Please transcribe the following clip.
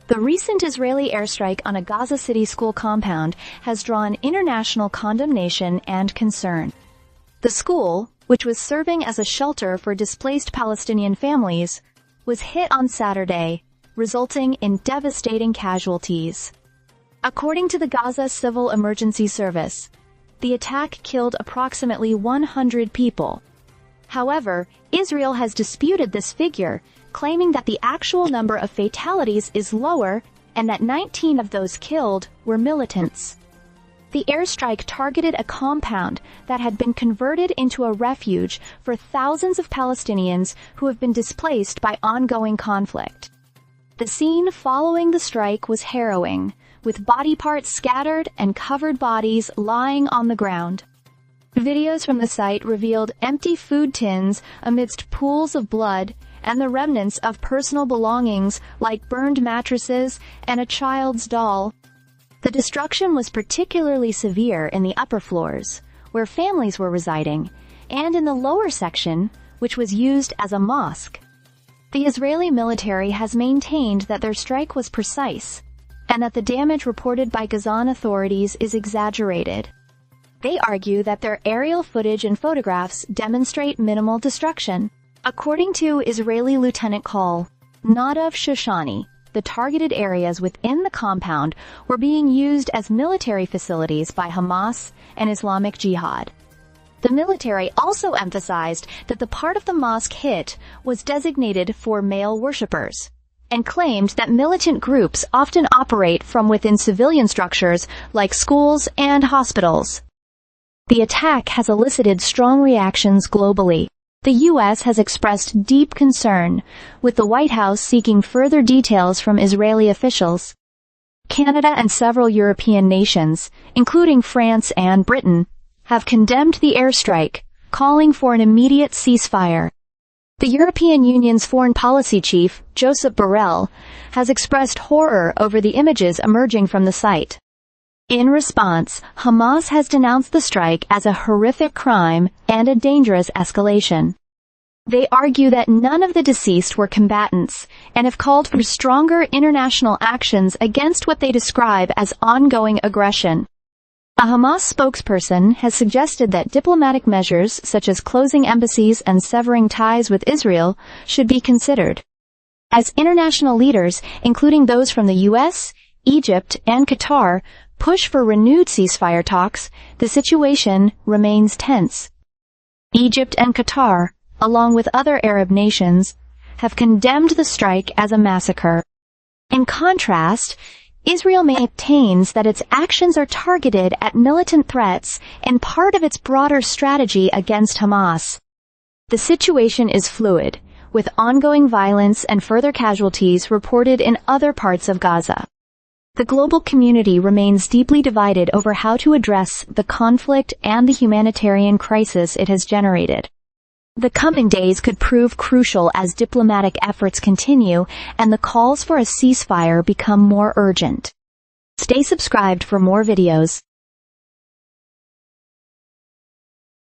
The recent Israeli airstrike on a Gaza City school compound has drawn international condemnation and concern. The school, which was serving as a shelter for displaced Palestinian families, was hit on Saturday, resulting in devastating casualties. According to the Gaza Civil Emergency Service, the attack killed approximately 100 people. However, Israel has disputed this figure, claiming that the actual number of fatalities is lower and that 19 of those killed were militants. The airstrike targeted a compound that had been converted into a refuge for thousands of Palestinians who have been displaced by ongoing conflict. The scene following the strike was harrowing, with body parts scattered and covered bodies lying on the ground. Videos from the site revealed empty food tins amidst pools of blood and the remnants of personal belongings like burned mattresses and a child's doll. The destruction was particularly severe in the upper floors, where families were residing, and in the lower section, which was used as a mosque. The Israeli military has maintained that their strike was precise, and that the damage reported by Gazan authorities is exaggerated. They argue that their aerial footage and photographs demonstrate minimal destruction. According to Israeli Lieutenant Col. Nadav Shoshani, the targeted areas within the compound were being used as military facilities by Hamas and Islamic Jihad. The military also emphasized that the part of the mosque hit was designated for male worshippers, and claimed that militant groups often operate from within civilian structures like schools and hospitals. The attack has elicited strong reactions globally. The U.S. has expressed deep concern, with the White House seeking further details from Israeli officials. Canada and several European nations, including France and Britain, have condemned the airstrike, calling for an immediate ceasefire. The European Union's foreign policy chief, Josep Borrell, has expressed horror over the images emerging from the site. In response, Hamas has denounced the strike as a horrific crime and a dangerous escalation. They argue that none of the deceased were combatants and have called for stronger international actions against what they describe as ongoing aggression. A Hamas spokesperson has suggested that diplomatic measures such as closing embassies and severing ties with Israel should be considered. As international leaders, including those from the U.S., Egypt, and Qatar, push for renewed ceasefire talks, the situation remains tense. Egypt and Qatar, along with other Arab nations, have condemned the strike as a massacre. In contrast, Israel maintains that its actions are targeted at militant threats and part of its broader strategy against Hamas. The situation is fluid, with ongoing violence and further casualties reported in other parts of Gaza. The global community remains deeply divided over how to address the conflict and the humanitarian crisis it has generated. The coming days could prove crucial as diplomatic efforts continue and the calls for a ceasefire become more urgent. Stay subscribed for more videos.